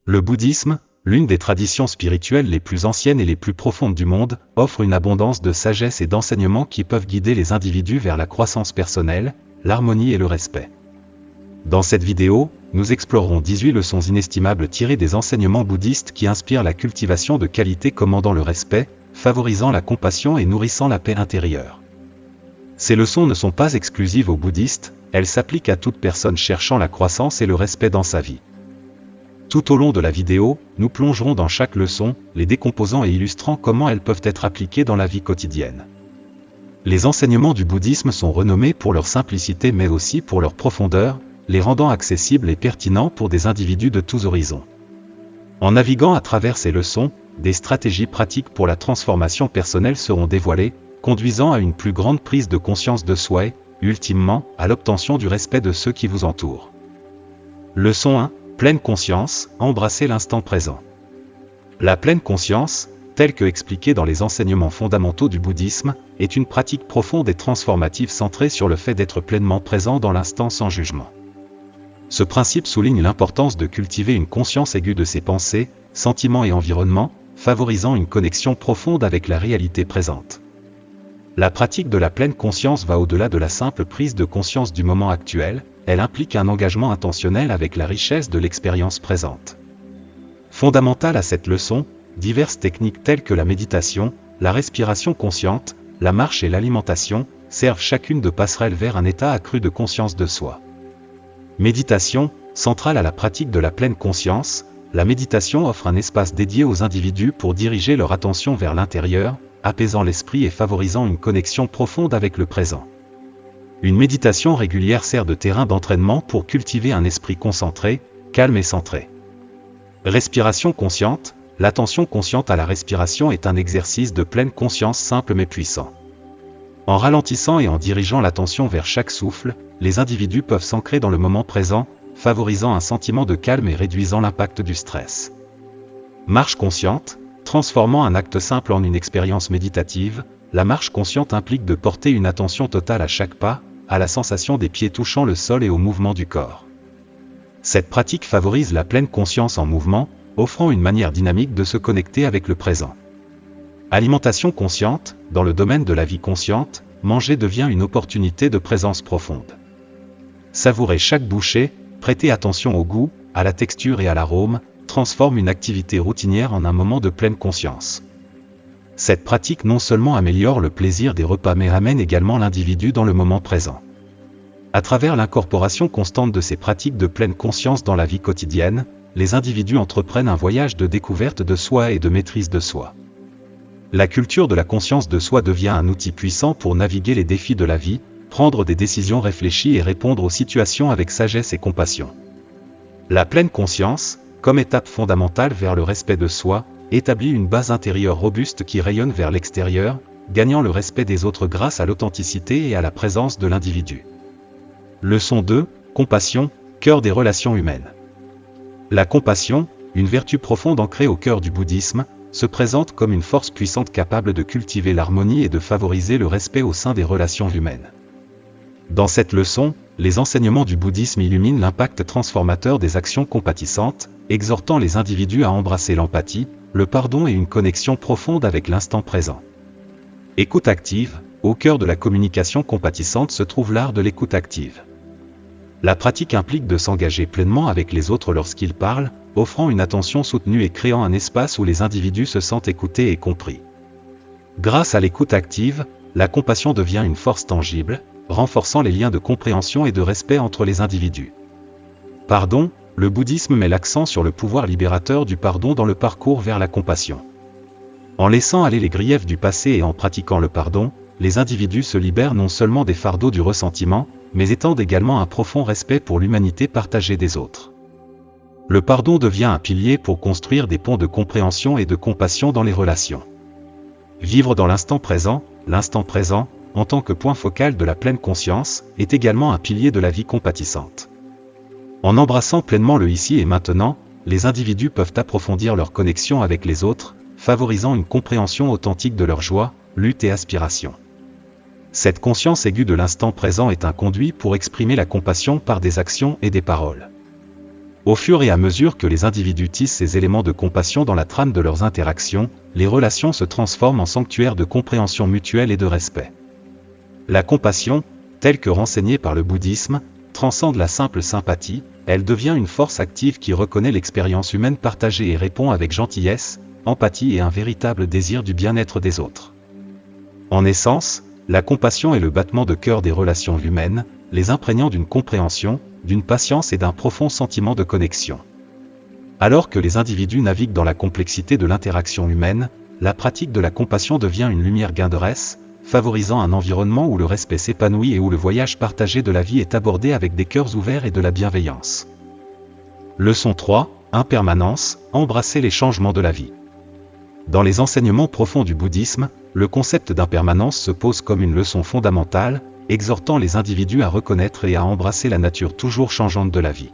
Le bouddhisme, l'une des traditions spirituelles les plus anciennes et les plus profondes du monde, offre une abondance de sagesse et d'enseignements qui peuvent guider les individus vers la croissance personnelle, l'harmonie et le respect. Dans cette vidéo, nous explorerons 18 leçons inestimables tirées des enseignements bouddhistes qui inspirent la cultivation de qualités commandant le respect, favorisant la compassion et nourrissant la paix intérieure. Ces leçons ne sont pas exclusives aux bouddhistes, elles s'appliquent à toute personne cherchant la croissance et le respect dans sa vie. Tout au long de la vidéo, nous plongerons dans chaque leçon, les décomposant et illustrant comment elles peuvent être appliquées dans la vie quotidienne. Les enseignements du bouddhisme sont renommés pour leur simplicité mais aussi pour leur profondeur, les rendant accessibles et pertinents pour des individus de tous horizons. En naviguant à travers ces leçons, des stratégies pratiques pour la transformation personnelle seront dévoilées, conduisant à une plus grande prise de conscience de soi et, ultimement, à l'obtention du respect de ceux qui vous entourent. Leçon 1. Pleine conscience, embrasser l'instant présent. La pleine conscience, telle que expliquée dans les enseignements fondamentaux du bouddhisme, est une pratique profonde et transformative centrée sur le fait d'être pleinement présent dans l'instant sans jugement. Ce principe souligne l'importance de cultiver une conscience aiguë de ses pensées, sentiments et environnements, favorisant une connexion profonde avec la réalité présente. La pratique de la pleine conscience va au-delà de la simple prise de conscience du moment actuel, elle implique un engagement intentionnel avec la richesse de l'expérience présente. Fondamentale à cette leçon, diverses techniques telles que la méditation, la respiration consciente, la marche et l'alimentation, servent chacune de passerelle vers un état accru de conscience de soi. Méditation, centrale à la pratique de la pleine conscience, la méditation offre un espace dédié aux individus pour diriger leur attention vers l'intérieur, apaisant l'esprit et favorisant une connexion profonde avec le présent. Une méditation régulière sert de terrain d'entraînement pour cultiver un esprit concentré, calme et centré. Respiration consciente, l'attention consciente à la respiration est un exercice de pleine conscience simple mais puissant. En ralentissant et en dirigeant l'attention vers chaque souffle, les individus peuvent s'ancrer dans le moment présent, favorisant un sentiment de calme et réduisant l'impact du stress. Marche consciente, transformant un acte simple en une expérience méditative, la marche consciente implique de porter une attention totale à chaque pas, à la sensation des pieds touchant le sol et au mouvement du corps. Cette pratique favorise la pleine conscience en mouvement, offrant une manière dynamique de se connecter avec le présent. Alimentation consciente, dans le domaine de la vie consciente, manger devient une opportunité de présence profonde. Savourer chaque bouchée, prêter attention au goût, à la texture et à l'arôme, transforme une activité routinière en un moment de pleine conscience. Cette pratique non seulement améliore le plaisir des repas mais amène également l'individu dans le moment présent. À travers l'incorporation constante de ces pratiques de pleine conscience dans la vie quotidienne, les individus entreprennent un voyage de découverte de soi et de maîtrise de soi. La culture de la conscience de soi devient un outil puissant pour naviguer les défis de la vie, prendre des décisions réfléchies et répondre aux situations avec sagesse et compassion. La pleine conscience, comme étape fondamentale vers le respect de soi, établit une base intérieure robuste qui rayonne vers l'extérieur, gagnant le respect des autres grâce à l'authenticité et à la présence de l'individu. Leçon 2. Compassion, cœur des relations humaines. La compassion, une vertu profonde ancrée au cœur du bouddhisme, se présente comme une force puissante capable de cultiver l'harmonie et de favoriser le respect au sein des relations humaines. Dans cette leçon, les enseignements du bouddhisme illuminent l'impact transformateur des actions compatissantes, exhortant les individus à embrasser l'empathie, le pardon et une connexion profonde avec l'instant présent. Écoute active, au cœur de la communication compatissante se trouve l'art de l'écoute active. La pratique implique de s'engager pleinement avec les autres lorsqu'ils parlent, offrant une attention soutenue et créant un espace où les individus se sentent écoutés et compris. Grâce à l'écoute active, la compassion devient une force tangible, renforçant les liens de compréhension et de respect entre les individus. Pardon, le bouddhisme met l'accent sur le pouvoir libérateur du pardon dans le parcours vers la compassion. En laissant aller les griefs du passé et en pratiquant le pardon, les individus se libèrent non seulement des fardeaux du ressentiment, mais étendent également un profond respect pour l'humanité partagée des autres. Le pardon devient un pilier pour construire des ponts de compréhension et de compassion dans les relations. Vivre dans l'instant présent, en tant que point focal de la pleine conscience, est également un pilier de la vie compatissante. En embrassant pleinement le ici et maintenant, les individus peuvent approfondir leur connexion avec les autres, favorisant une compréhension authentique de leur joie, lutte et aspiration. Cette conscience aiguë de l'instant présent est un conduit pour exprimer la compassion par des actions et des paroles. Au fur et à mesure que les individus tissent ces éléments de compassion dans la trame de leurs interactions, les relations se transforment en sanctuaires de compréhension mutuelle et de respect. La compassion, telle que renseignée par le bouddhisme, transcende la simple sympathie, elle devient une force active qui reconnaît l'expérience humaine partagée et répond avec gentillesse, empathie et un véritable désir du bien-être des autres. En essence, la compassion est le battement de cœur des relations humaines, les imprégnant d'une compréhension, d'une patience et d'un profond sentiment de connexion. Alors que les individus naviguent dans la complexité de l'interaction humaine, la pratique de la compassion devient une lumière guideresse, favorisant un environnement où le respect s'épanouit et où le voyage partagé de la vie est abordé avec des cœurs ouverts et de la bienveillance. Leçon 3, impermanence, embrasser les changements de la vie. Dans les enseignements profonds du bouddhisme, le concept d'impermanence se pose comme une leçon fondamentale, exhortant les individus à reconnaître et à embrasser la nature toujours changeante de la vie.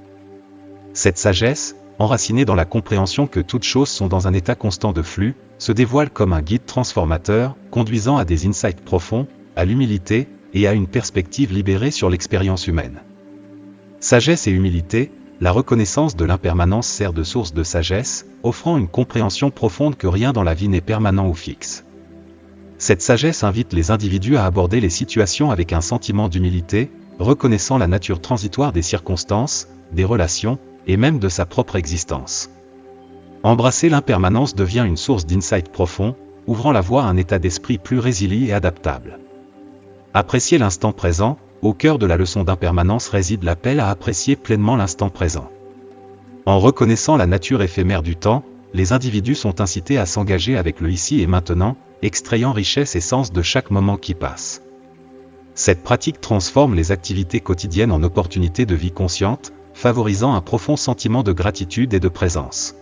Cette sagesse, enracinée dans la compréhension que toutes choses sont dans un état constant de flux, se dévoile comme un guide transformateur, conduisant à des insights profonds, à l'humilité, et à une perspective libérée sur l'expérience humaine. Sagesse et humilité, la reconnaissance de l'impermanence sert de source de sagesse, offrant une compréhension profonde que rien dans la vie n'est permanent ou fixe. Cette sagesse invite les individus à aborder les situations avec un sentiment d'humilité, reconnaissant la nature transitoire des circonstances, des relations, et même de sa propre existence. Embrasser l'impermanence devient une source d'insight profond, ouvrant la voie à un état d'esprit plus résilient et adaptable. Apprécier l'instant présent, au cœur de la leçon d'impermanence réside l'appel à apprécier pleinement l'instant présent. En reconnaissant la nature éphémère du temps, les individus sont incités à s'engager avec le ici et maintenant, extrayant richesse et sens de chaque moment qui passe. Cette pratique transforme les activités quotidiennes en opportunités de vie consciente, favorisant un profond sentiment de gratitude et de présence.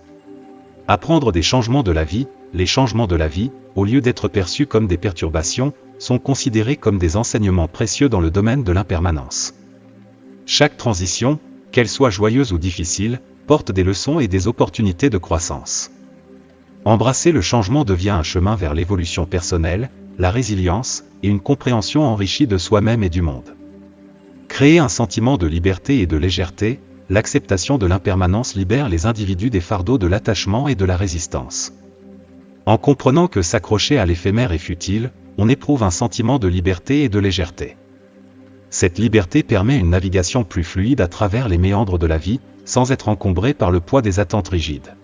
Apprendre des changements de la vie, les changements de la vie, au lieu d'être perçus comme des perturbations, sont considérés comme des enseignements précieux dans le domaine de l'impermanence. Chaque transition, qu'elle soit joyeuse ou difficile, porte des leçons et des opportunités de croissance. Embrasser le changement devient un chemin vers l'évolution personnelle, la résilience, et une compréhension enrichie de soi-même et du monde. Créer un sentiment de liberté et de légèreté, l'acceptation de l'impermanence libère les individus des fardeaux de l'attachement et de la résistance. En comprenant que s'accrocher à l'éphémère est futile, on éprouve un sentiment de liberté et de légèreté. Cette liberté permet une navigation plus fluide à travers les méandres de la vie, sans être encombré par le poids des attentes rigides.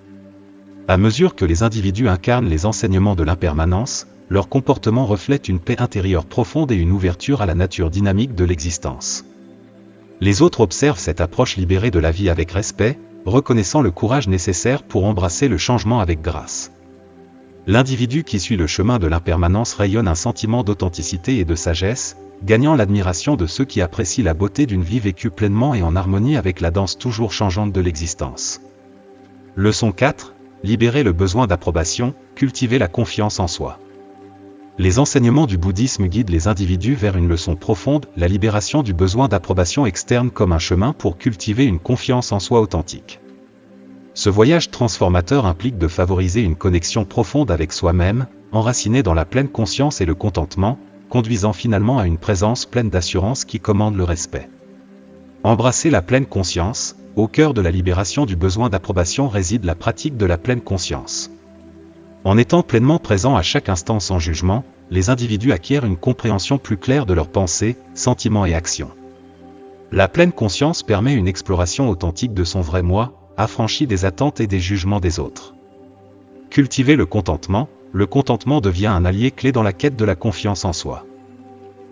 À mesure que les individus incarnent les enseignements de l'impermanence, leur comportement reflète une paix intérieure profonde et une ouverture à la nature dynamique de l'existence. Les autres observent cette approche libérée de la vie avec respect, reconnaissant le courage nécessaire pour embrasser le changement avec grâce. L'individu qui suit le chemin de l'impermanence rayonne un sentiment d'authenticité et de sagesse, gagnant l'admiration de ceux qui apprécient la beauté d'une vie vécue pleinement et en harmonie avec la danse toujours changeante de l'existence. Leçon 4. Libérer le besoin d'approbation, cultiver la confiance en soi. Les enseignements du bouddhisme guident les individus vers une leçon profonde, la libération du besoin d'approbation externe comme un chemin pour cultiver une confiance en soi authentique. Ce voyage transformateur implique de favoriser une connexion profonde avec soi-même, enracinée dans la pleine conscience et le contentement, conduisant finalement à une présence pleine d'assurance qui commande le respect. Embrasser la pleine conscience, au cœur de la libération du besoin d'approbation réside la pratique de la pleine conscience. En étant pleinement présents à chaque instant sans jugement, les individus acquièrent une compréhension plus claire de leurs pensées, sentiments et actions. La pleine conscience permet une exploration authentique de son vrai moi, affranchi des attentes et des jugements des autres. Cultiver le contentement devient un allié clé dans la quête de la confiance en soi.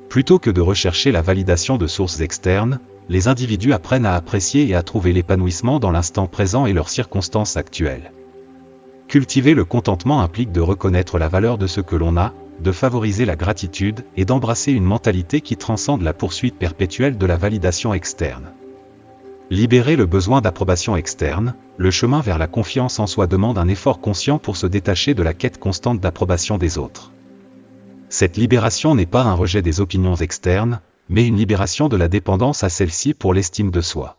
Plutôt que de rechercher la validation de sources externes, les individus apprennent à apprécier et à trouver l'épanouissement dans l'instant présent et leurs circonstances actuelles. Cultiver le contentement implique de reconnaître la valeur de ce que l'on a, de favoriser la gratitude et d'embrasser une mentalité qui transcende la poursuite perpétuelle de la validation externe. Libérer le besoin d'approbation externe, le chemin vers la confiance en soi demande un effort conscient pour se détacher de la quête constante d'approbation des autres. Cette libération n'est pas un rejet des opinions externes, mais une libération de la dépendance à celle-ci pour l'estime de soi.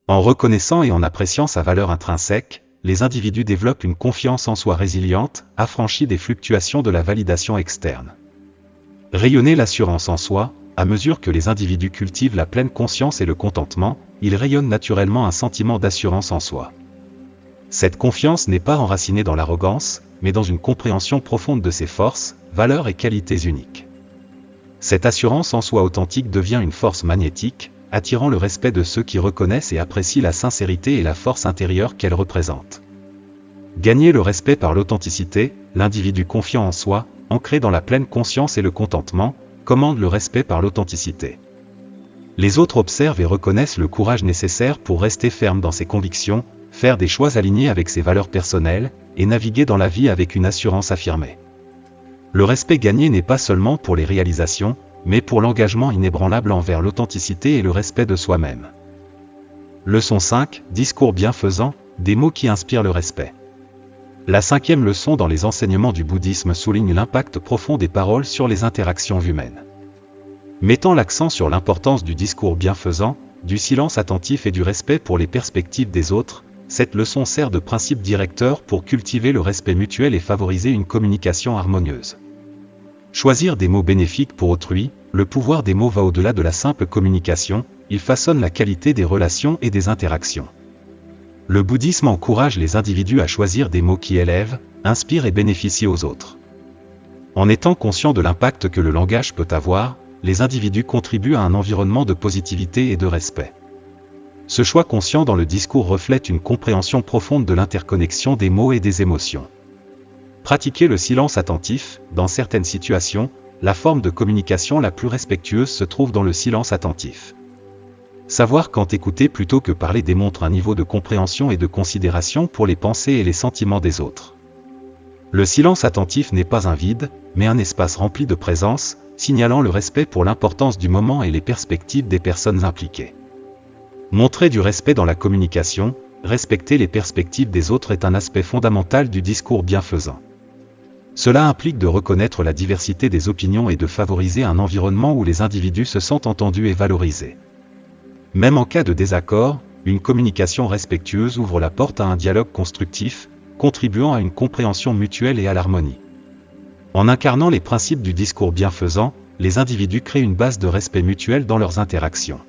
En reconnaissant et en appréciant sa valeur intrinsèque, les individus développent une confiance en soi résiliente, affranchie des fluctuations de la validation externe. Rayonner l'assurance en soi, à mesure que les individus cultivent la pleine conscience et le contentement, il rayonne naturellement un sentiment d'assurance en soi. Cette confiance n'est pas enracinée dans l'arrogance, mais dans une compréhension profonde de ses forces, valeurs et qualités uniques. Cette assurance en soi authentique devient une force magnétique, attirant le respect de ceux qui reconnaissent et apprécient la sincérité et la force intérieure qu'elle représente. Gagner le respect par l'authenticité, l'individu confiant en soi, ancré dans la pleine conscience et le contentement, commande le respect par l'authenticité. Les autres observent et reconnaissent le courage nécessaire pour rester ferme dans ses convictions, faire des choix alignés avec ses valeurs personnelles, et naviguer dans la vie avec une assurance affirmée. Le respect gagné n'est pas seulement pour les réalisations, mais pour l'engagement inébranlable envers l'authenticité et le respect de soi-même. Leçon 5, discours bienfaisant, des mots qui inspirent le respect. La 5e leçon dans les enseignements du bouddhisme souligne l'impact profond des paroles sur les interactions humaines. Mettant l'accent sur l'importance du discours bienfaisant, du silence attentif et du respect pour les perspectives des autres, cette leçon sert de principe directeur pour cultiver le respect mutuel et favoriser une communication harmonieuse. Choisir des mots bénéfiques pour autrui, le pouvoir des mots va au-delà de la simple communication, il façonne la qualité des relations et des interactions. Le bouddhisme encourage les individus à choisir des mots qui élèvent, inspirent et bénéficient aux autres. En étant conscients de l'impact que le langage peut avoir, les individus contribuent à un environnement de positivité et de respect. Ce choix conscient dans le discours reflète une compréhension profonde de l'interconnexion des mots et des émotions. Pratiquer le silence attentif, dans certaines situations, la forme de communication la plus respectueuse se trouve dans le silence attentif. Savoir quand écouter plutôt que parler démontre un niveau de compréhension et de considération pour les pensées et les sentiments des autres. Le silence attentif n'est pas un vide, mais un espace rempli de présence, signalant le respect pour l'importance du moment et les perspectives des personnes impliquées. Montrer du respect dans la communication, respecter les perspectives des autres est un aspect fondamental du discours bienfaisant. Cela implique de reconnaître la diversité des opinions et de favoriser un environnement où les individus se sentent entendus et valorisés. Même en cas de désaccord, une communication respectueuse ouvre la porte à un dialogue constructif, contribuant à une compréhension mutuelle et à l'harmonie. En incarnant les principes du discours bienfaisant, les individus créent une base de respect mutuel dans leurs interactions.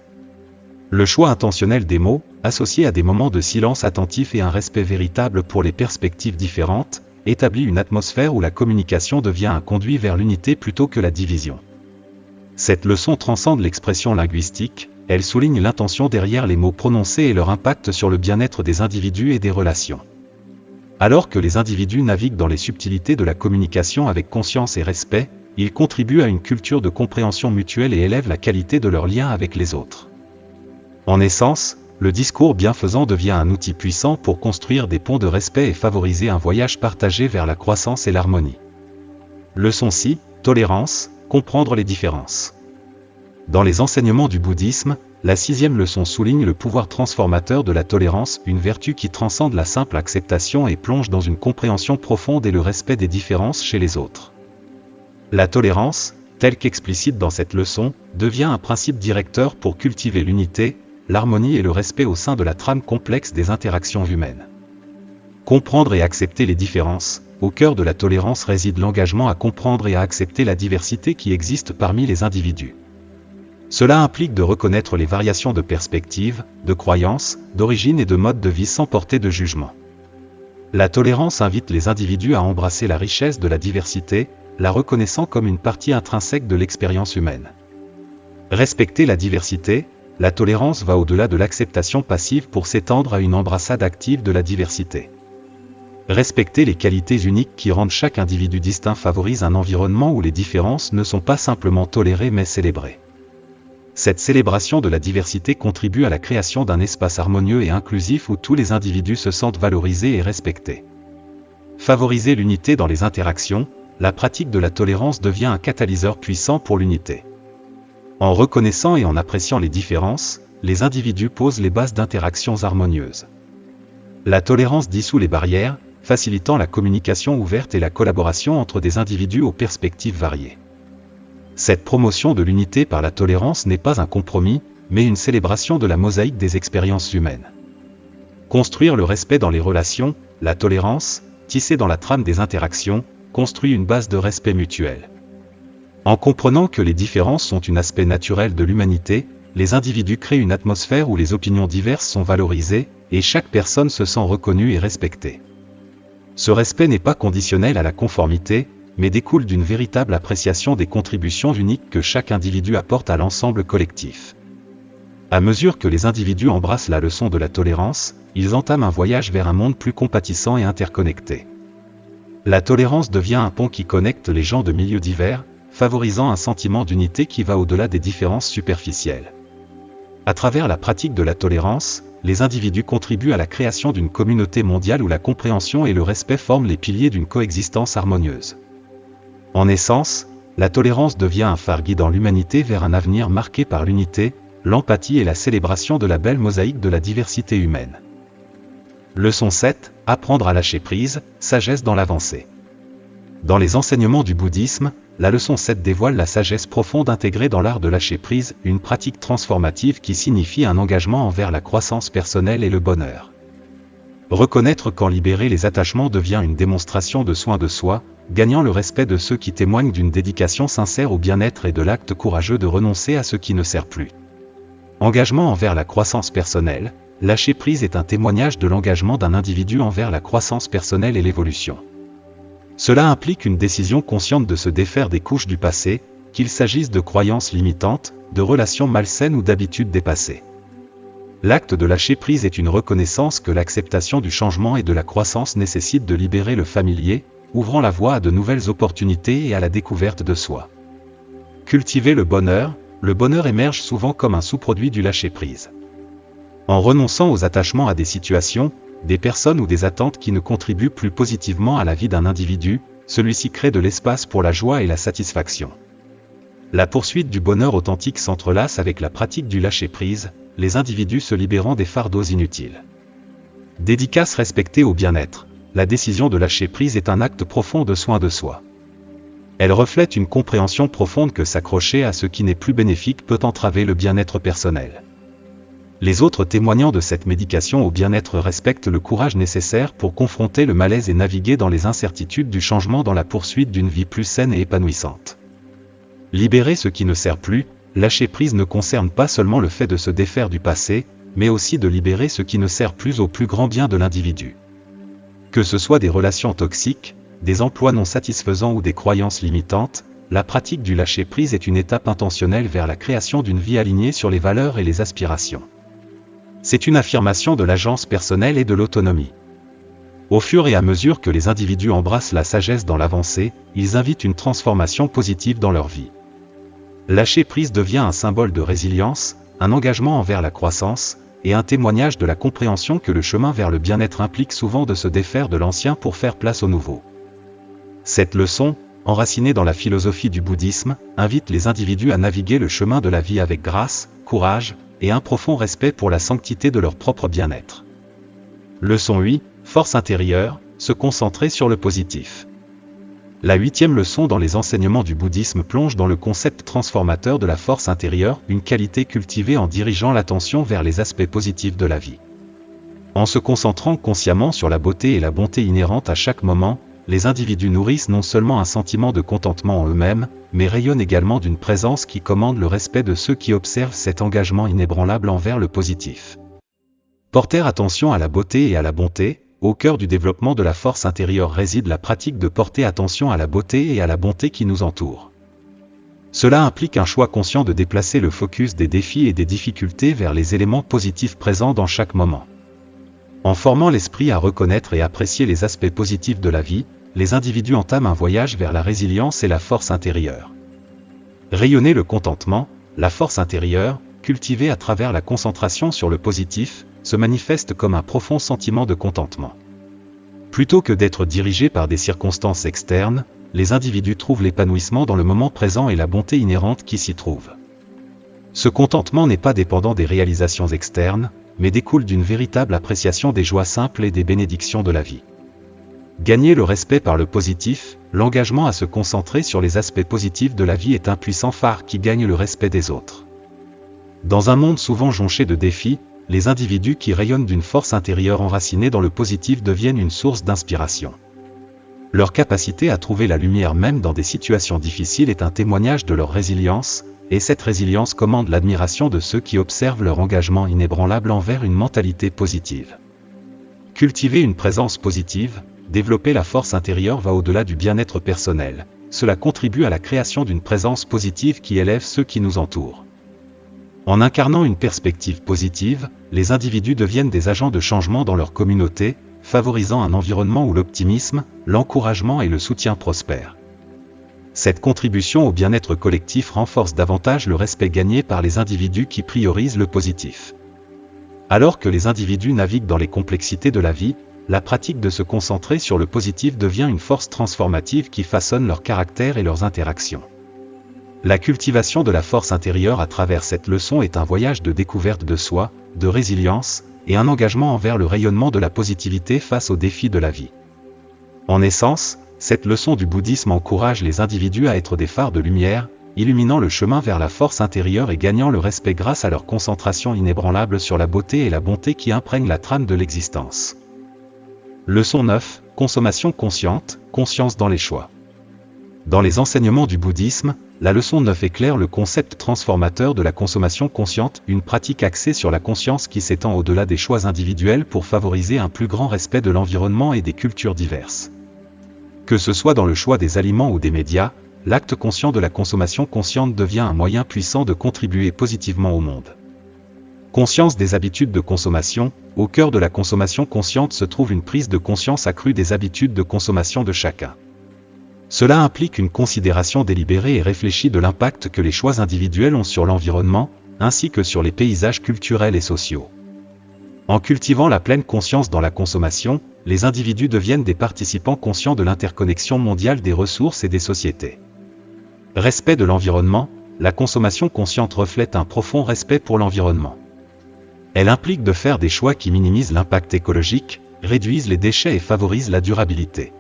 Le choix intentionnel des mots, associé à des moments de silence attentif et un respect véritable pour les perspectives différentes, établit une atmosphère où la communication devient un conduit vers l'unité plutôt que la division. Cette leçon transcende l'expression linguistique, elle souligne l'intention derrière les mots prononcés et leur impact sur le bien-être des individus et des relations. Alors que les individus naviguent dans les subtilités de la communication avec conscience et respect, ils contribuent à une culture de compréhension mutuelle et élèvent la qualité de leurs liens avec les autres. En essence, le discours bienfaisant devient un outil puissant pour construire des ponts de respect et favoriser un voyage partagé vers la croissance et l'harmonie. Leçon 6, tolérance, comprendre les différences. Dans les enseignements du bouddhisme, la 6e leçon souligne le pouvoir transformateur de la tolérance, une vertu qui transcende la simple acceptation et plonge dans une compréhension profonde et le respect des différences chez les autres. La tolérance, telle qu'explicite dans cette leçon, devient un principe directeur pour cultiver l'unité, l'harmonie et le respect au sein de la trame complexe des interactions humaines. Comprendre et accepter les différences, au cœur de la tolérance réside l'engagement à comprendre et à accepter la diversité qui existe parmi les individus. Cela implique de reconnaître les variations de perspectives, de croyances, d'origine et de modes de vie sans porter de jugement. La tolérance invite les individus à embrasser la richesse de la diversité, la reconnaissant comme une partie intrinsèque de l'expérience humaine. Respecter la diversité, la tolérance va au-delà de l'acceptation passive pour s'étendre à une embrassade active de la diversité. Respecter les qualités uniques qui rendent chaque individu distinct favorise un environnement où les différences ne sont pas simplement tolérées mais célébrées. Cette célébration de la diversité contribue à la création d'un espace harmonieux et inclusif où tous les individus se sentent valorisés et respectés. Favoriser l'unité dans les interactions, la pratique de la tolérance devient un catalyseur puissant pour l'unité. En reconnaissant et en appréciant les différences, les individus posent les bases d'interactions harmonieuses. La tolérance dissout les barrières, facilitant la communication ouverte et la collaboration entre des individus aux perspectives variées. Cette promotion de l'unité par la tolérance n'est pas un compromis, mais une célébration de la mosaïque des expériences humaines. Construire le respect dans les relations, la tolérance, tissée dans la trame des interactions, construit une base de respect mutuel. En comprenant que les différences sont un aspect naturel de l'humanité, les individus créent une atmosphère où les opinions diverses sont valorisées, et chaque personne se sent reconnue et respectée. Ce respect n'est pas conditionnel à la conformité, mais découle d'une véritable appréciation des contributions uniques que chaque individu apporte à l'ensemble collectif. À mesure que les individus embrassent la leçon de la tolérance, ils entament un voyage vers un monde plus compatissant et interconnecté. La tolérance devient un pont qui connecte les gens de milieux divers, favorisant un sentiment d'unité qui va au-delà des différences superficielles. À travers la pratique de la tolérance, les individus contribuent à la création d'une communauté mondiale où la compréhension et le respect forment les piliers d'une coexistence harmonieuse. En essence, la tolérance devient un phare guidant l'humanité vers un avenir marqué par l'unité, l'empathie et la célébration de la belle mosaïque de la diversité humaine. Leçon 7. Apprendre à lâcher prise, sagesse dans l'avancée. Dans les enseignements du bouddhisme, la leçon 7 dévoile la sagesse profonde intégrée dans l'art de lâcher prise, une pratique transformative qui signifie un engagement envers la croissance personnelle et le bonheur. Reconnaître qu'en libérer les attachements devient une démonstration de soin de soi, gagnant le respect de ceux qui témoignent d'une dédication sincère au bien-être et de l'acte courageux de renoncer à ce qui ne sert plus. Engagement envers la croissance personnelle, lâcher prise est un témoignage de l'engagement d'un individu envers la croissance personnelle et l'évolution. Cela implique une décision consciente de se défaire des couches du passé, qu'il s'agisse de croyances limitantes, de relations malsaines ou d'habitudes dépassées. L'acte de lâcher prise est une reconnaissance que l'acceptation du changement et de la croissance nécessite de libérer le familier, ouvrant la voie à de nouvelles opportunités et à la découverte de soi. Cultiver le bonheur émerge souvent comme un sous-produit du lâcher prise. En renonçant aux attachements à des situations, des personnes ou des attentes qui ne contribuent plus positivement à la vie d'un individu, celui-ci crée de l'espace pour la joie et la satisfaction. La poursuite du bonheur authentique s'entrelace avec la pratique du lâcher-prise, les individus se libérant des fardeaux inutiles. Dédicace respectée au bien-être, la décision de lâcher prise est un acte profond de soin de soi. Elle reflète une compréhension profonde que s'accrocher à ce qui n'est plus bénéfique peut entraver le bien-être personnel. Les autres témoignant de cette médication au bien-être respectent le courage nécessaire pour confronter le malaise et naviguer dans les incertitudes du changement dans la poursuite d'une vie plus saine et épanouissante. Libérer ce qui ne sert plus, lâcher prise ne concerne pas seulement le fait de se défaire du passé, mais aussi de libérer ce qui ne sert plus au plus grand bien de l'individu. Que ce soit des relations toxiques, des emplois non satisfaisants ou des croyances limitantes, la pratique du lâcher prise est une étape intentionnelle vers la création d'une vie alignée sur les valeurs et les aspirations. C'est une affirmation de l'agence personnelle et de l'autonomie. Au fur et à mesure que les individus embrassent la sagesse dans l'avancée, ils invitent une transformation positive dans leur vie. Lâcher prise devient un symbole de résilience, un engagement envers la croissance, et un témoignage de la compréhension que le chemin vers le bien-être implique souvent de se défaire de l'ancien pour faire place au nouveau. Cette leçon, enracinée dans la philosophie du bouddhisme, invite les individus à naviguer le chemin de la vie avec grâce, courage, et un profond respect pour la sanctité de leur propre bien-être. Leçon 8, force intérieure, se concentrer sur le positif. La 8e leçon dans les enseignements du bouddhisme plonge dans le concept transformateur de la force intérieure, une qualité cultivée en dirigeant l'attention vers les aspects positifs de la vie. En se concentrant consciemment sur la beauté et la bonté inhérentes à chaque moment, les individus nourrissent non seulement un sentiment de contentement en eux-mêmes, mais rayonnent également d'une présence qui commande le respect de ceux qui observent cet engagement inébranlable envers le positif. Porter attention à la beauté et à la bonté, au cœur du développement de la force intérieure réside la pratique de porter attention à la beauté et à la bonté qui nous entourent. Cela implique un choix conscient de déplacer le focus des défis et des difficultés vers les éléments positifs présents dans chaque moment. En formant l'esprit à reconnaître et apprécier les aspects positifs de la vie, les individus entament un voyage vers la résilience et la force intérieure. Rayonner le contentement, la force intérieure, cultivée à travers la concentration sur le positif, se manifeste comme un profond sentiment de contentement. Plutôt que d'être dirigés par des circonstances externes, les individus trouvent l'épanouissement dans le moment présent et la bonté inhérente qui s'y trouve. Ce contentement n'est pas dépendant des réalisations externes, mais découle d'une véritable appréciation des joies simples et des bénédictions de la vie. Gagner le respect par le positif, l'engagement à se concentrer sur les aspects positifs de la vie est un puissant phare qui gagne le respect des autres. Dans un monde souvent jonché de défis, les individus qui rayonnent d'une force intérieure enracinée dans le positif deviennent une source d'inspiration. Leur capacité à trouver la lumière même dans des situations difficiles est un témoignage de leur résilience, et cette résilience commande l'admiration de ceux qui observent leur engagement inébranlable envers une mentalité positive. Cultiver une présence positive, développer la force intérieure va au-delà du bien-être personnel. Cela contribue à la création d'une présence positive qui élève ceux qui nous entourent. En incarnant une perspective positive, les individus deviennent des agents de changement dans leur communauté, favorisant un environnement où l'optimisme, l'encouragement et le soutien prospèrent. Cette contribution au bien-être collectif renforce davantage le respect gagné par les individus qui priorisent le positif. Alors que les individus naviguent dans les complexités de la vie, la pratique de se concentrer sur le positif devient une force transformative qui façonne leur caractère et leurs interactions. La cultivation de la force intérieure à travers cette leçon est un voyage de découverte de soi, de résilience, et un engagement envers le rayonnement de la positivité face aux défis de la vie. En essence, cette leçon du bouddhisme encourage les individus à être des phares de lumière, illuminant le chemin vers la force intérieure et gagnant le respect grâce à leur concentration inébranlable sur la beauté et la bonté qui imprègnent la trame de l'existence. Leçon 9, consommation consciente, conscience dans les choix. Dans les enseignements du bouddhisme, la leçon 9 éclaire le concept transformateur de la consommation consciente, une pratique axée sur la conscience qui s'étend au-delà des choix individuels pour favoriser un plus grand respect de l'environnement et des cultures diverses. Que ce soit dans le choix des aliments ou des médias, l'acte conscient de la consommation consciente devient un moyen puissant de contribuer positivement au monde. Conscience des habitudes de consommation, au cœur de la consommation consciente se trouve une prise de conscience accrue des habitudes de consommation de chacun. Cela implique une considération délibérée et réfléchie de l'impact que les choix individuels ont sur l'environnement, ainsi que sur les paysages culturels et sociaux. En cultivant la pleine conscience dans la consommation, les individus deviennent des participants conscients de l'interconnexion mondiale des ressources et des sociétés. Respect de l'environnement, la consommation consciente reflète un profond respect pour l'environnement. Elle implique de faire des choix qui minimisent l'impact écologique, réduisent les déchets et favorisent la durabilité.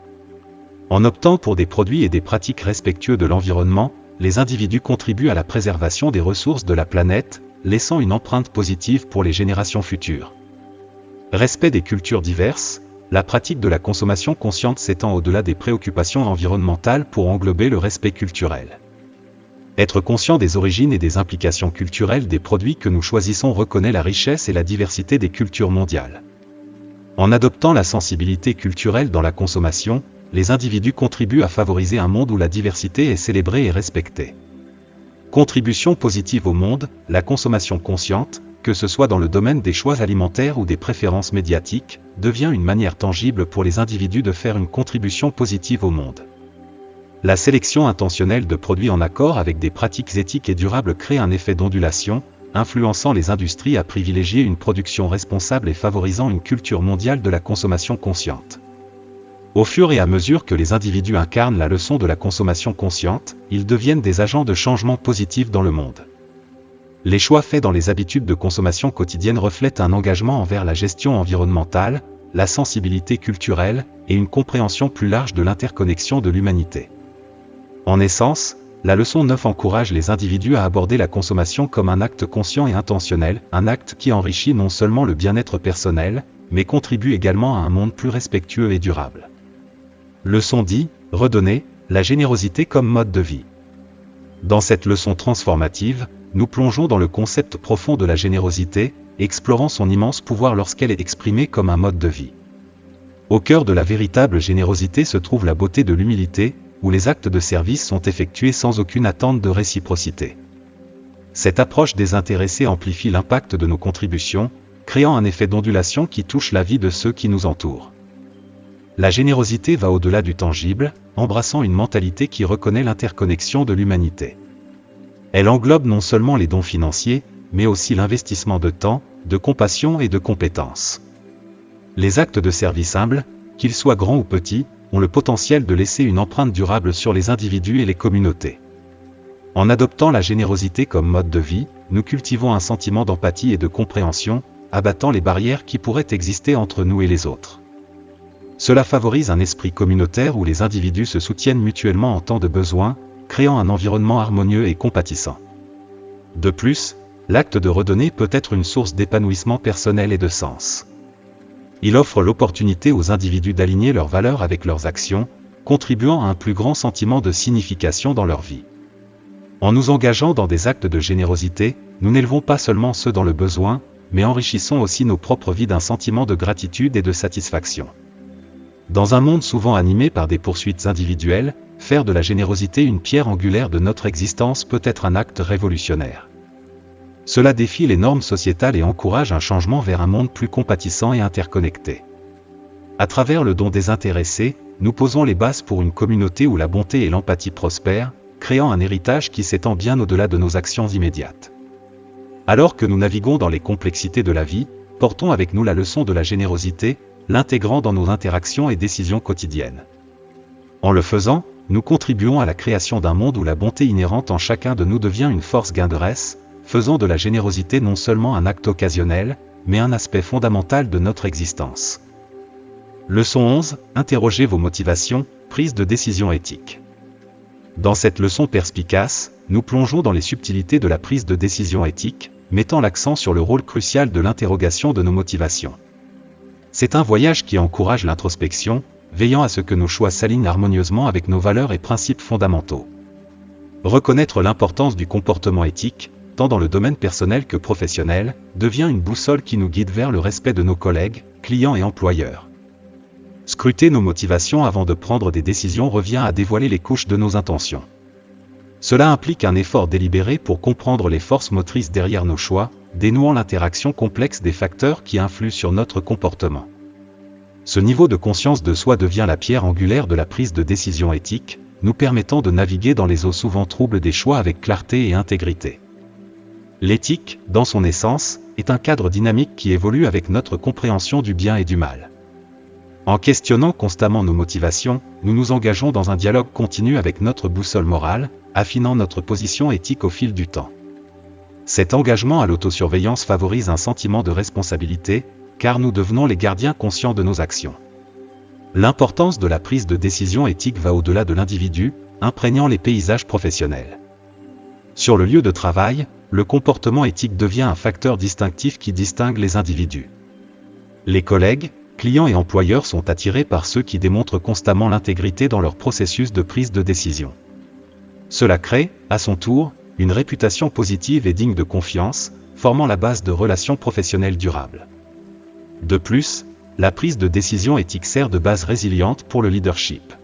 En optant pour des produits et des pratiques respectueux de l'environnement, les individus contribuent à la préservation des ressources de la planète, laissant une empreinte positive pour les générations futures. Respect des cultures diverses, la pratique de la consommation consciente s'étend au-delà des préoccupations environnementales pour englober le respect culturel. Être conscient des origines et des implications culturelles des produits que nous choisissons reconnaît la richesse et la diversité des cultures mondiales. En adoptant la sensibilité culturelle dans la consommation, les individus contribuent à favoriser un monde où la diversité est célébrée et respectée. Contribution positive au monde, la consommation consciente, que ce soit dans le domaine des choix alimentaires ou des préférences médiatiques, devient une manière tangible pour les individus de faire une contribution positive au monde. La sélection intentionnelle de produits en accord avec des pratiques éthiques et durables crée un effet d'ondulation, influençant les industries à privilégier une production responsable et favorisant une culture mondiale de la consommation consciente. Au fur et à mesure que les individus incarnent la leçon de la consommation consciente, ils deviennent des agents de changement positif dans le monde. Les choix faits dans les habitudes de consommation quotidienne reflètent un engagement envers la gestion environnementale, la sensibilité culturelle et une compréhension plus large de l'interconnexion de l'humanité. En essence, la leçon 9 encourage les individus à aborder la consommation comme un acte conscient et intentionnel, un acte qui enrichit non seulement le bien-être personnel, mais contribue également à un monde plus respectueux et durable. Leçon 10, redonner, la générosité comme mode de vie. Dans cette leçon transformative, nous plongeons dans le concept profond de la générosité, explorant son immense pouvoir lorsqu'elle est exprimée comme un mode de vie. Au cœur de la véritable générosité se trouve la beauté de l'humilité, où les actes de service sont effectués sans aucune attente de réciprocité. Cette approche désintéressée amplifie l'impact de nos contributions, créant un effet d'ondulation qui touche la vie de ceux qui nous entourent. La générosité va au-delà du tangible, embrassant une mentalité qui reconnaît l'interconnexion de l'humanité. Elle englobe non seulement les dons financiers, mais aussi l'investissement de temps, de compassion et de compétences. Les actes de service humbles, qu'ils soient grands ou petits, ont le potentiel de laisser une empreinte durable sur les individus et les communautés. En adoptant la générosité comme mode de vie, nous cultivons un sentiment d'empathie et de compréhension, abattant les barrières qui pourraient exister entre nous et les autres. Cela favorise un esprit communautaire où les individus se soutiennent mutuellement en temps de besoin, créant un environnement harmonieux et compatissant. De plus, l'acte de redonner peut être une source d'épanouissement personnel et de sens. Il offre l'opportunité aux individus d'aligner leurs valeurs avec leurs actions, contribuant à un plus grand sentiment de signification dans leur vie. En nous engageant dans des actes de générosité, nous n'élevons pas seulement ceux dans le besoin, mais enrichissons aussi nos propres vies d'un sentiment de gratitude et de satisfaction. Dans un monde souvent animé par des poursuites individuelles, faire de la générosité une pierre angulaire de notre existence peut être un acte révolutionnaire. Cela défie les normes sociétales et encourage un changement vers un monde plus compatissant et interconnecté. À travers le don désintéressé, nous posons les bases pour une communauté où la bonté et l'empathie prospèrent, créant un héritage qui s'étend bien au-delà de nos actions immédiates. Alors que nous naviguons dans les complexités de la vie, portons avec nous la leçon de la générosité, l'intégrant dans nos interactions et décisions quotidiennes. En le faisant, nous contribuons à la création d'un monde où la bonté inhérente en chacun de nous devient une force guideresse, faisant de la générosité non seulement un acte occasionnel, mais un aspect fondamental de notre existence. Leçon 11. Interrogez vos motivations, prise de décision éthique. Dans cette leçon perspicace, nous plongeons dans les subtilités de la prise de décision éthique, mettant l'accent sur le rôle crucial de l'interrogation de nos motivations. C'est un voyage qui encourage l'introspection, veillant à ce que nos choix s'alignent harmonieusement avec nos valeurs et principes fondamentaux. Reconnaître l'importance du comportement éthique, tant dans le domaine personnel que professionnel, devient une boussole qui nous guide vers le respect de nos collègues, clients et employeurs. Scruter nos motivations avant de prendre des décisions revient à dévoiler les couches de nos intentions. Cela implique un effort délibéré pour comprendre les forces motrices derrière nos choix, dénouant l'interaction complexe des facteurs qui influent sur notre comportement. Ce niveau de conscience de soi devient la pierre angulaire de la prise de décision éthique, nous permettant de naviguer dans les eaux souvent troubles des choix avec clarté et intégrité. L'éthique, dans son essence, est un cadre dynamique qui évolue avec notre compréhension du bien et du mal. En questionnant constamment nos motivations, nous nous engageons dans un dialogue continu avec notre boussole morale, affinant notre position éthique au fil du temps. Cet engagement à l'autosurveillance favorise un sentiment de responsabilité, car nous devenons les gardiens conscients de nos actions. L'importance de la prise de décision éthique va au-delà de l'individu, imprégnant les paysages professionnels. Sur le lieu de travail, le comportement éthique devient un facteur distinctif qui distingue les individus. Les collègues, clients et employeurs sont attirés par ceux qui démontrent constamment l'intégrité dans leur processus de prise de décision. Cela crée, à son tour, une réputation positive et digne de confiance, formant la base de relations professionnelles durables. De plus, la prise de décision éthique sert de base résiliente pour le leadership.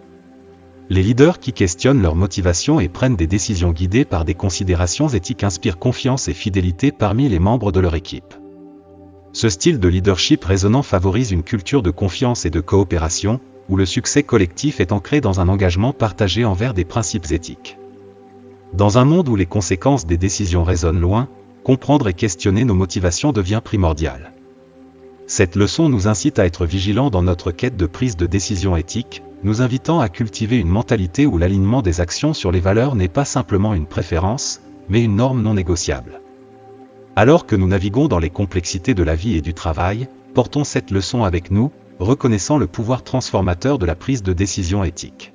Les leaders qui questionnent leurs motivations et prennent des décisions guidées par des considérations éthiques inspirent confiance et fidélité parmi les membres de leur équipe. Ce style de leadership résonnant favorise une culture de confiance et de coopération, où le succès collectif est ancré dans un engagement partagé envers des principes éthiques. Dans un monde où les conséquences des décisions résonnent loin, comprendre et questionner nos motivations devient primordial. Cette leçon nous incite à être vigilants dans notre quête de prise de décision éthique, nous invitant à cultiver une mentalité où l'alignement des actions sur les valeurs n'est pas simplement une préférence, mais une norme non négociable. Alors que nous naviguons dans les complexités de la vie et du travail, portons cette leçon avec nous, reconnaissant le pouvoir transformateur de la prise de décision éthique.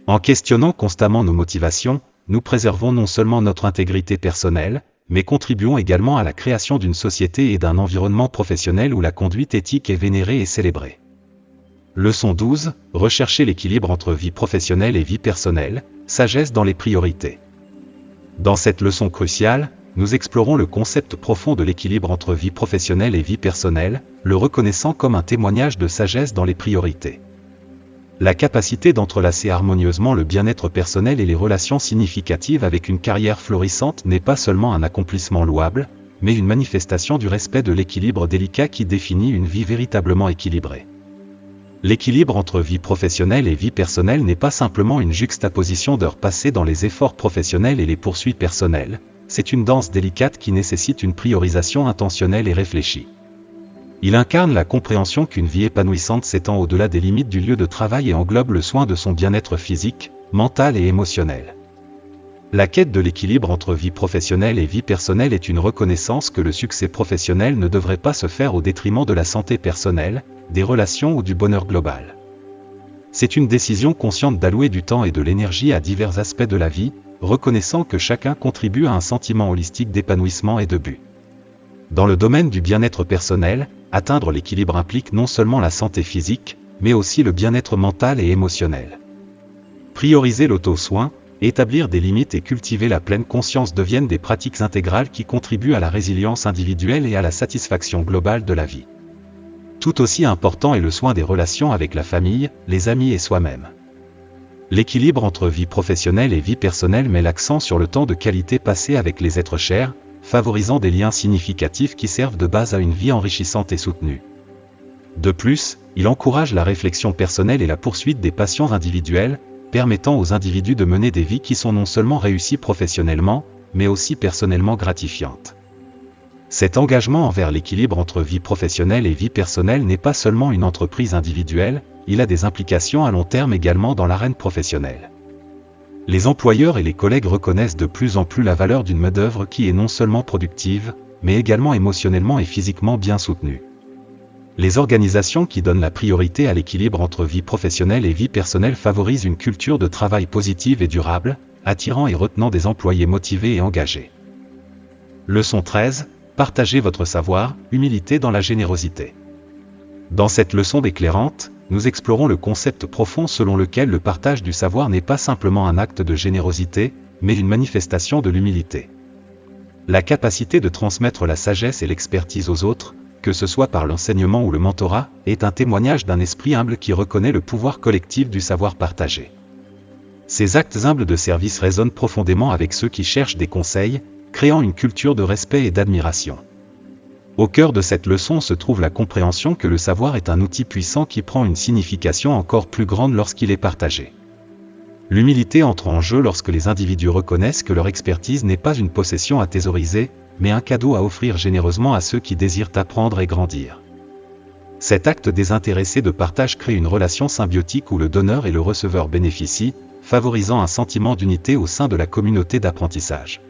En questionnant constamment nos motivations, nous préservons non seulement notre intégrité personnelle, mais contribuons également à la création d'une société et d'un environnement professionnel où la conduite éthique est vénérée et célébrée. Leçon 12. Rechercher l'équilibre entre vie professionnelle et vie personnelle, sagesse dans les priorités. Dans cette leçon cruciale, nous explorons le concept profond de l'équilibre entre vie professionnelle et vie personnelle, le reconnaissant comme un témoignage de sagesse dans les priorités. La capacité d'entrelacer harmonieusement le bien-être personnel et les relations significatives avec une carrière florissante n'est pas seulement un accomplissement louable, mais une manifestation du respect de l'équilibre délicat qui définit une vie véritablement équilibrée. L'équilibre entre vie professionnelle et vie personnelle n'est pas simplement une juxtaposition d'heures passées dans les efforts professionnels et les poursuites personnelles, c'est une danse délicate qui nécessite une priorisation intentionnelle et réfléchie. Il incarne la compréhension qu'une vie épanouissante s'étend au-delà des limites du lieu de travail et englobe le soin de son bien-être physique, mental et émotionnel. La quête de l'équilibre entre vie professionnelle et vie personnelle est une reconnaissance que le succès professionnel ne devrait pas se faire au détriment de la santé personnelle, des relations ou du bonheur global. C'est une décision consciente d'allouer du temps et de l'énergie à divers aspects de la vie, reconnaissant que chacun contribue à un sentiment holistique d'épanouissement et de but. Dans le domaine du bien-être personnel, atteindre l'équilibre implique non seulement la santé physique, mais aussi le bien-être mental et émotionnel. Prioriser l'auto-soin, établir des limites et cultiver la pleine conscience deviennent des pratiques intégrales qui contribuent à la résilience individuelle et à la satisfaction globale de la vie. Tout aussi important est le soin des relations avec la famille, les amis et soi-même. L'équilibre entre vie professionnelle et vie personnelle met l'accent sur le temps de qualité passé avec les êtres chers, favorisant des liens significatifs qui servent de base à une vie enrichissante et soutenue. De plus, il encourage la réflexion personnelle et la poursuite des passions individuelles, permettant aux individus de mener des vies qui sont non seulement réussies professionnellement, mais aussi personnellement gratifiantes. Cet engagement envers l'équilibre entre vie professionnelle et vie personnelle n'est pas seulement une entreprise individuelle, il a des implications à long terme également dans l'arène professionnelle. Les employeurs et les collègues reconnaissent de plus en plus la valeur d'une main-d'œuvre qui est non seulement productive, mais également émotionnellement et physiquement bien soutenue. Les organisations qui donnent la priorité à l'équilibre entre vie professionnelle et vie personnelle favorisent une culture de travail positive et durable, attirant et retenant des employés motivés et engagés. Leçon 13. Partagez votre savoir, humilité dans la générosité. Dans cette leçon éclairante, nous explorons le concept profond selon lequel le partage du savoir n'est pas simplement un acte de générosité, mais une manifestation de l'humilité. La capacité de transmettre la sagesse et l'expertise aux autres, que ce soit par l'enseignement ou le mentorat, est un témoignage d'un esprit humble qui reconnaît le pouvoir collectif du savoir partagé. Ces actes humbles de service résonnent profondément avec ceux qui cherchent des conseils, créant une culture de respect et d'admiration. Au cœur de cette leçon se trouve la compréhension que le savoir est un outil puissant qui prend une signification encore plus grande lorsqu'il est partagé. L'humilité entre en jeu lorsque les individus reconnaissent que leur expertise n'est pas une possession à thésauriser, mais un cadeau à offrir généreusement à ceux qui désirent apprendre et grandir. Cet acte désintéressé de partage crée une relation symbiotique où le donneur et le receveur bénéficient, favorisant un sentiment d'unité au sein de la communauté d'apprentissage.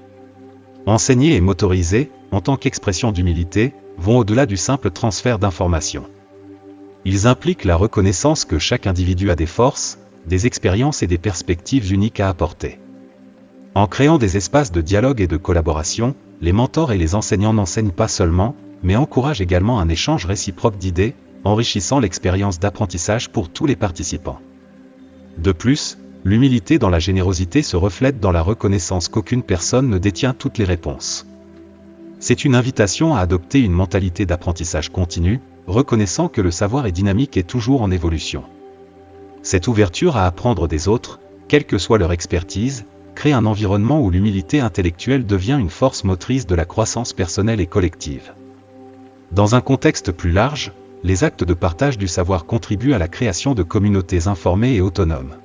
Enseigner et motoriser, en tant qu'expression d'humilité, vont au-delà du simple transfert d'informations. Ils impliquent la reconnaissance que chaque individu a des forces, des expériences et des perspectives uniques à apporter. En créant des espaces de dialogue et de collaboration, les mentors et les enseignants n'enseignent pas seulement, mais encouragent également un échange réciproque d'idées, enrichissant l'expérience d'apprentissage pour tous les participants. De plus, l'humilité dans la générosité se reflète dans la reconnaissance qu'aucune personne ne détient toutes les réponses. C'est une invitation à adopter une mentalité d'apprentissage continu, reconnaissant que le savoir est dynamique et toujours en évolution. Cette ouverture à apprendre des autres, quelle que soit leur expertise, crée un environnement où l'humilité intellectuelle devient une force motrice de la croissance personnelle et collective. Dans un contexte plus large, les actes de partage du savoir contribuent à la création de communautés informées et autonomes.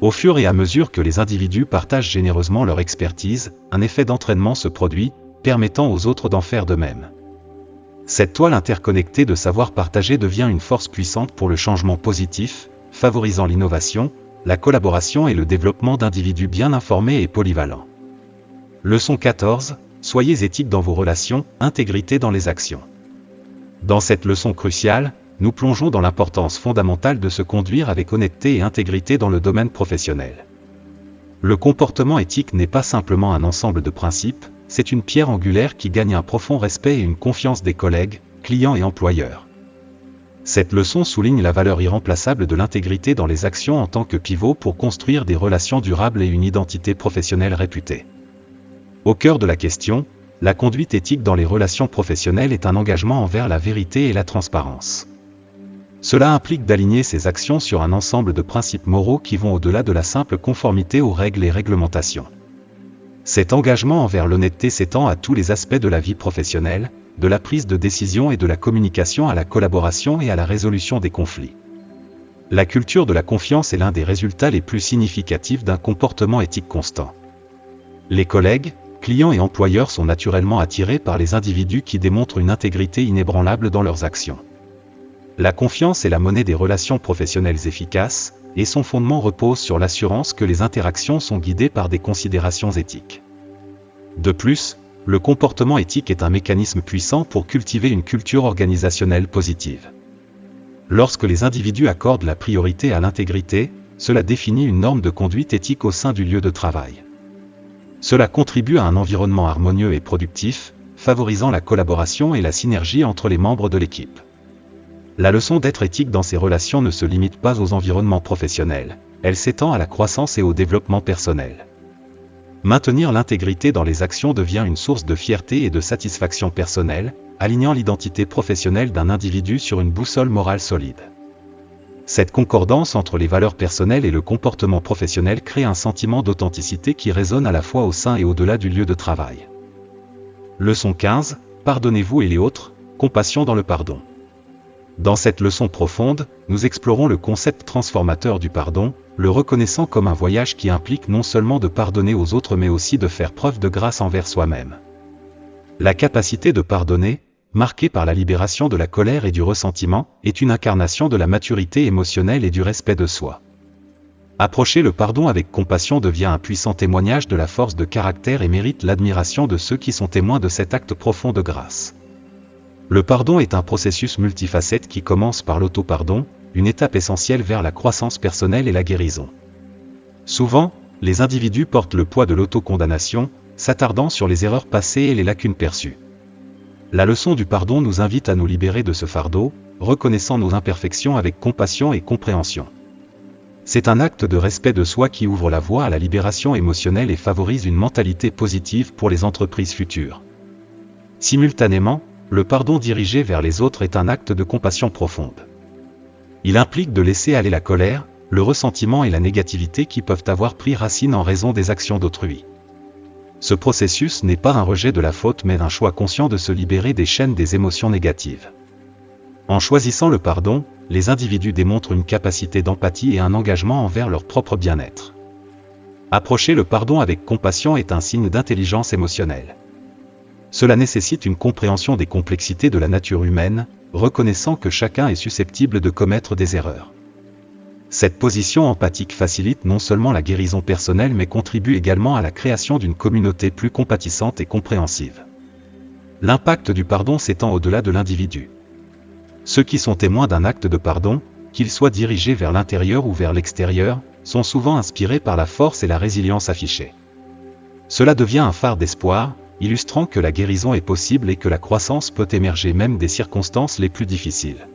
Au fur et à mesure que les individus partagent généreusement leur expertise, un effet d'entraînement se produit, permettant aux autres d'en faire de même. Cette toile interconnectée de savoir partagé devient une force puissante pour le changement positif, favorisant l'innovation, la collaboration et le développement d'individus bien informés et polyvalents. Leçon 14. Soyez éthiques dans vos relations, intégrité dans les actions. Dans cette leçon cruciale, nous plongeons dans l'importance fondamentale de se conduire avec honnêteté et intégrité dans le domaine professionnel. Le comportement éthique n'est pas simplement un ensemble de principes, c'est une pierre angulaire qui gagne un profond respect et une confiance des collègues, clients et employeurs. Cette leçon souligne la valeur irremplaçable de l'intégrité dans les actions en tant que pivot pour construire des relations durables et une identité professionnelle réputée. Au cœur de la question, la conduite éthique dans les relations professionnelles est un engagement envers la vérité et la transparence. Cela implique d'aligner ses actions sur un ensemble de principes moraux qui vont au-delà de la simple conformité aux règles et réglementations. Cet engagement envers l'honnêteté s'étend à tous les aspects de la vie professionnelle, de la prise de décision et de la communication à la collaboration et à la résolution des conflits. La culture de la confiance est l'un des résultats les plus significatifs d'un comportement éthique constant. Les collègues, clients et employeurs sont naturellement attirés par les individus qui démontrent une intégrité inébranlable dans leurs actions. La confiance est la monnaie des relations professionnelles efficaces, et son fondement repose sur l'assurance que les interactions sont guidées par des considérations éthiques. De plus, le comportement éthique est un mécanisme puissant pour cultiver une culture organisationnelle positive. Lorsque les individus accordent la priorité à l'intégrité, cela définit une norme de conduite éthique au sein du lieu de travail. Cela contribue à un environnement harmonieux et productif, favorisant la collaboration et la synergie entre les membres de l'équipe. La leçon d'être éthique dans ses relations ne se limite pas aux environnements professionnels, elle s'étend à la croissance et au développement personnel. Maintenir l'intégrité dans les actions devient une source de fierté et de satisfaction personnelle, alignant l'identité professionnelle d'un individu sur une boussole morale solide. Cette concordance entre les valeurs personnelles et le comportement professionnel crée un sentiment d'authenticité qui résonne à la fois au sein et au-delà du lieu de travail. Leçon 15, pardonnez-vous et les autres, compassion dans le pardon. Dans cette leçon profonde, nous explorons le concept transformateur du pardon, le reconnaissant comme un voyage qui implique non seulement de pardonner aux autres mais aussi de faire preuve de grâce envers soi-même. La capacité de pardonner, marquée par la libération de la colère et du ressentiment, est une incarnation de la maturité émotionnelle et du respect de soi. Approcher le pardon avec compassion devient un puissant témoignage de la force de caractère et mérite l'admiration de ceux qui sont témoins de cet acte profond de grâce. Le pardon est un processus multifacette qui commence par l'auto-pardon, une étape essentielle vers la croissance personnelle et la guérison. Souvent, les individus portent le poids de l'autocondamnation, s'attardant sur les erreurs passées et les lacunes perçues. La leçon du pardon nous invite à nous libérer de ce fardeau, reconnaissant nos imperfections avec compassion et compréhension. C'est un acte de respect de soi qui ouvre la voie à la libération émotionnelle et favorise une mentalité positive pour les entreprises futures. Simultanément, le pardon dirigé vers les autres est un acte de compassion profonde. Il implique de laisser aller la colère, le ressentiment et la négativité qui peuvent avoir pris racine en raison des actions d'autrui. Ce processus n'est pas un rejet de la faute mais un choix conscient de se libérer des chaînes des émotions négatives. En choisissant le pardon, les individus démontrent une capacité d'empathie et un engagement envers leur propre bien-être. Approcher le pardon avec compassion est un signe d'intelligence émotionnelle. Cela nécessite une compréhension des complexités de la nature humaine, reconnaissant que chacun est susceptible de commettre des erreurs. Cette position empathique facilite non seulement la guérison personnelle mais contribue également à la création d'une communauté plus compatissante et compréhensive. L'impact du pardon s'étend au-delà de l'individu. Ceux qui sont témoins d'un acte de pardon, qu'il soit dirigé vers l'intérieur ou vers l'extérieur, sont souvent inspirés par la force et la résilience affichées. Cela devient un phare d'espoir, illustrant que la guérison est possible et que la croissance peut émerger même des circonstances les plus difficiles.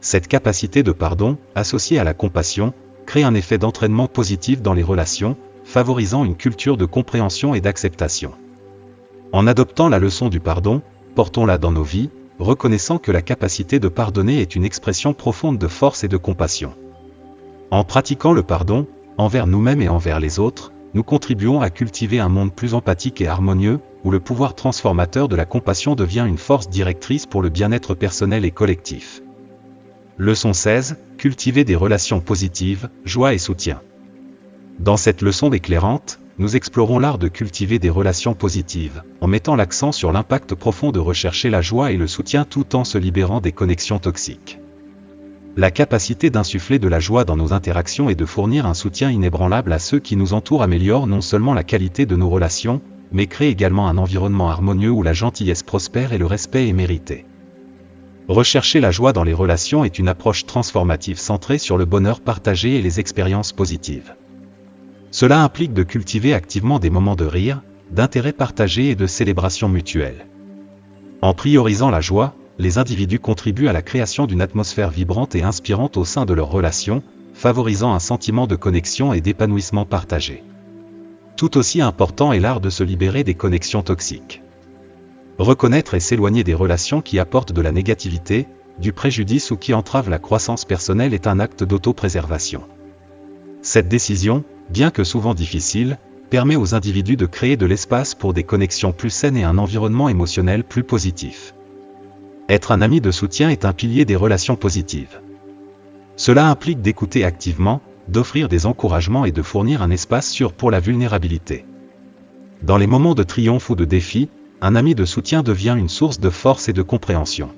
Cette capacité de pardon, associée à la compassion, crée un effet d'entraînement positif dans les relations, favorisant une culture de compréhension et d'acceptation. En adoptant la leçon du pardon, portons-la dans nos vies, reconnaissant que la capacité de pardonner est une expression profonde de force et de compassion. En pratiquant le pardon, envers nous-mêmes et envers les autres, nous contribuons à cultiver un monde plus empathique et harmonieux, où le pouvoir transformateur de la compassion devient une force directrice pour le bien-être personnel et collectif. Leçon 16, cultiver des relations positives, joie et soutien. Dans cette leçon éclairante, nous explorons l'art de cultiver des relations positives, en mettant l'accent sur l'impact profond de rechercher la joie et le soutien tout en se libérant des connexions toxiques. La capacité d'insuffler de la joie dans nos interactions et de fournir un soutien inébranlable à ceux qui nous entourent améliore non seulement la qualité de nos relations, mais crée également un environnement harmonieux où la gentillesse prospère et le respect est mérité. Rechercher la joie dans les relations est une approche transformative centrée sur le bonheur partagé et les expériences positives. Cela implique de cultiver activement des moments de rire, d'intérêt partagé et de célébration mutuelle. En priorisant la joie, les individus contribuent à la création d'une atmosphère vibrante et inspirante au sein de leurs relations, favorisant un sentiment de connexion et d'épanouissement partagé. Tout aussi important est l'art de se libérer des connexions toxiques. Reconnaître et s'éloigner des relations qui apportent de la négativité, du préjudice ou qui entravent la croissance personnelle est un acte d'autopréservation. Cette décision, bien que souvent difficile, permet aux individus de créer de l'espace pour des connexions plus saines et un environnement émotionnel plus positif. Être un ami de soutien est un pilier des relations positives. Cela implique d'écouter activement, d'offrir des encouragements et de fournir un espace sûr pour la vulnérabilité. Dans les moments de triomphe ou de défi, un ami de soutien devient une source de force et de compréhension.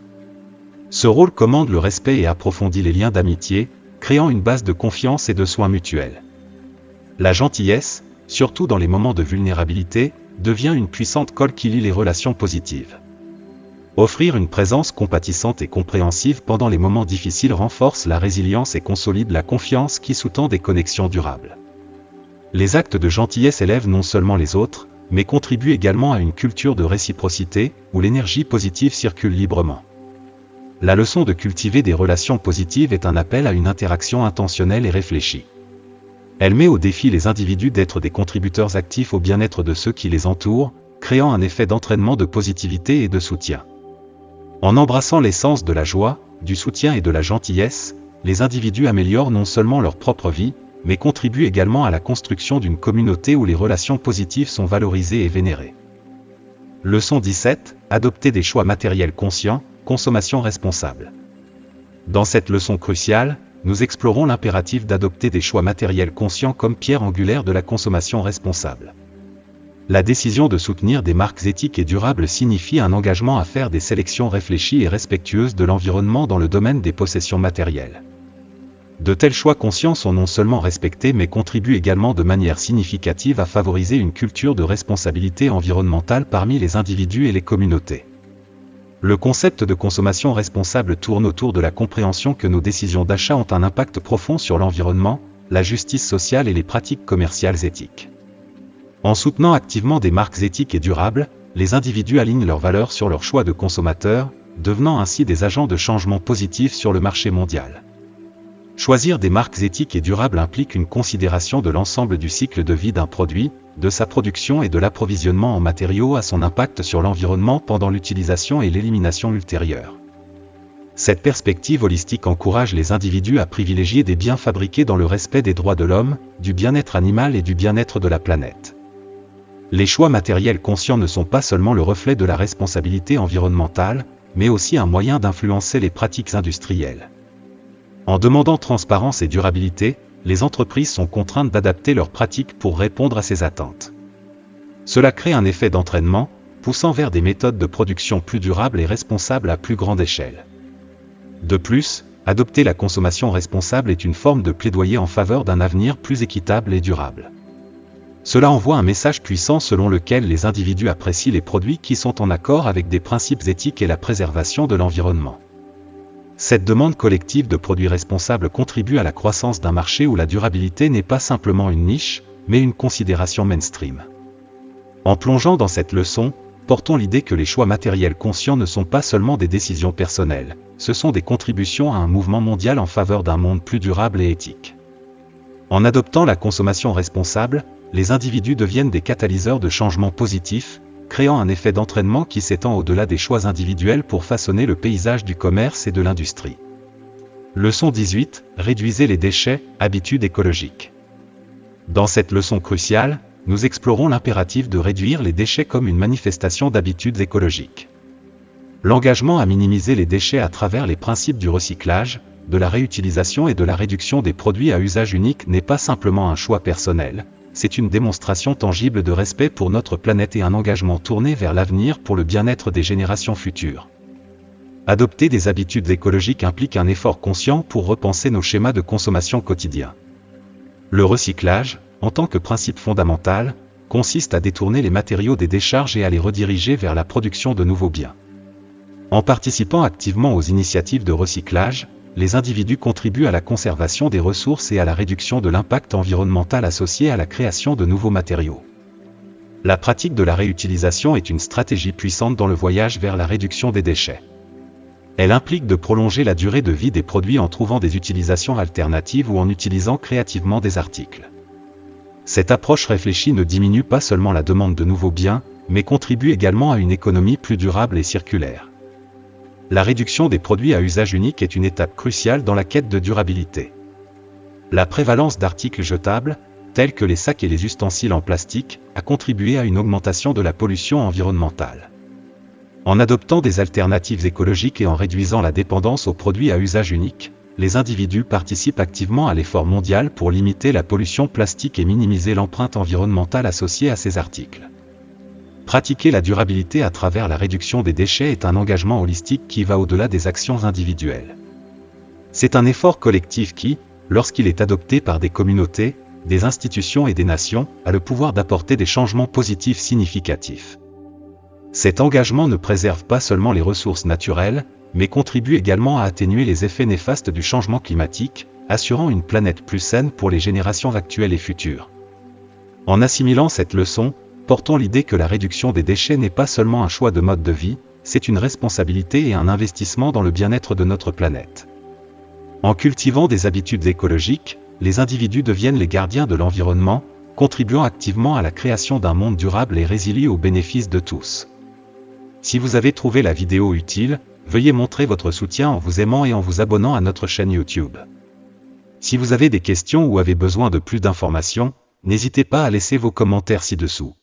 Ce rôle commande le respect et approfondit les liens d'amitié, créant une base de confiance et de soins mutuels. La gentillesse, surtout dans les moments de vulnérabilité, devient une puissante colle qui lie les relations positives. Offrir une présence compatissante et compréhensive pendant les moments difficiles renforce la résilience et consolide la confiance qui sous-tend des connexions durables. Les actes de gentillesse élèvent non seulement les autres, mais contribuent également à une culture de réciprocité, où l'énergie positive circule librement. la leçon de cultiver des relations positives est un appel à une interaction intentionnelle et réfléchie. Elle met au défi les individus d'être des contributeurs actifs au bien-être de ceux qui les entourent, créant un effet d'entraînement de positivité et de soutien. En embrassant l'essence de la joie, du soutien et de la gentillesse, les individus améliorent non seulement leur propre vie, mais contribuent également à la construction d'une communauté où les relations positives sont valorisées et vénérées. Leçon 17, adopter des choix matériels conscients, consommation responsable. Dans cette leçon cruciale, nous explorons l'impératif d'adopter des choix matériels conscients comme pierre angulaire de la consommation responsable. La décision de soutenir des marques éthiques et durables signifie un engagement à faire des sélections réfléchies et respectueuses de l'environnement dans le domaine des possessions matérielles. De tels choix conscients sont non seulement respectés mais contribuent également de manière significative à favoriser une culture de responsabilité environnementale parmi les individus et les communautés. Le concept de consommation responsable tourne autour de la compréhension que nos décisions d'achat ont un impact profond sur l'environnement, la justice sociale et les pratiques commerciales éthiques. En soutenant activement des marques éthiques et durables, les individus alignent leurs valeurs sur leurs choix de consommateurs, devenant ainsi des agents de changement positif sur le marché mondial. Choisir des marques éthiques et durables implique une considération de l'ensemble du cycle de vie d'un produit, de sa production et de l'approvisionnement en matériaux à son impact sur l'environnement pendant l'utilisation et l'élimination ultérieure. Cette perspective holistique encourage les individus à privilégier des biens fabriqués dans le respect des droits de l'homme, du bien-être animal et du bien-être de la planète. Les choix matériels conscients ne sont pas seulement le reflet de la responsabilité environnementale, mais aussi un moyen d'influencer les pratiques industrielles. En demandant transparence et durabilité, les entreprises sont contraintes d'adapter leurs pratiques pour répondre à ces attentes. Cela crée un effet d'entraînement, poussant vers des méthodes de production plus durables et responsables à plus grande échelle. De plus, adopter la consommation responsable est une forme de plaidoyer en faveur d'un avenir plus équitable et durable. Cela envoie un message puissant selon lequel les individus apprécient les produits qui sont en accord avec des principes éthiques et la préservation de l'environnement. Cette demande collective de produits responsables contribue à la croissance d'un marché où la durabilité n'est pas simplement une niche, mais une considération mainstream. En plongeant dans cette leçon, portons l'idée que les choix matériels conscients ne sont pas seulement des décisions personnelles, ce sont des contributions à un mouvement mondial en faveur d'un monde plus durable et éthique. En adoptant la consommation responsable, les individus deviennent des catalyseurs de changements positifs, créant un effet d'entraînement qui s'étend au-delà des choix individuels pour façonner le paysage du commerce et de l'industrie. Leçon 18, réduisez les déchets, habitudes écologiques. Dans cette leçon cruciale, nous explorons l'impératif de réduire les déchets comme une manifestation d'habitudes écologiques. L'engagement à minimiser les déchets à travers les principes du recyclage, de la réutilisation et de la réduction des produits à usage unique n'est pas simplement un choix personnel, c'est une démonstration tangible de respect pour notre planète et un engagement tourné vers l'avenir pour le bien-être des générations futures. Adopter des habitudes écologiques implique un effort conscient pour repenser nos schémas de consommation quotidiens. Le recyclage, en tant que principe fondamental, consiste à détourner les matériaux des décharges et à les rediriger vers la production de nouveaux biens. En participant activement aux initiatives de recyclage, les individus contribuent à la conservation des ressources et à la réduction de l'impact environnemental associé à la création de nouveaux matériaux. La pratique de la réutilisation est une stratégie puissante dans le voyage vers la réduction des déchets. Elle implique de prolonger la durée de vie des produits en trouvant des utilisations alternatives ou en utilisant créativement des articles. Cette approche réfléchie ne diminue pas seulement la demande de nouveaux biens, mais contribue également à une économie plus durable et circulaire. La réduction des produits à usage unique est une étape cruciale dans la quête de durabilité. La prévalence d'articles jetables, tels que les sacs et les ustensiles en plastique, a contribué à une augmentation de la pollution environnementale. En adoptant des alternatives écologiques et en réduisant la dépendance aux produits à usage unique, les individus participent activement à l'effort mondial pour limiter la pollution plastique et minimiser l'empreinte environnementale associée à ces articles. Pratiquer la durabilité à travers la réduction des déchets est un engagement holistique qui va au-delà des actions individuelles. C'est un effort collectif qui, lorsqu'il est adopté par des communautés, des institutions et des nations, a le pouvoir d'apporter des changements positifs significatifs. Cet engagement ne préserve pas seulement les ressources naturelles, mais contribue également à atténuer les effets néfastes du changement climatique, assurant une planète plus saine pour les générations actuelles et futures. En assimilant cette leçon, portons l'idée que la réduction des déchets n'est pas seulement un choix de mode de vie, c'est une responsabilité et un investissement dans le bien-être de notre planète. En cultivant des habitudes écologiques, les individus deviennent les gardiens de l'environnement, contribuant activement à la création d'un monde durable et résilient au bénéfice de tous. Si vous avez trouvé la vidéo utile, veuillez montrer votre soutien en vous aimant et en vous abonnant à notre chaîne YouTube. Si vous avez des questions ou avez besoin de plus d'informations, n'hésitez pas à laisser vos commentaires ci-dessous.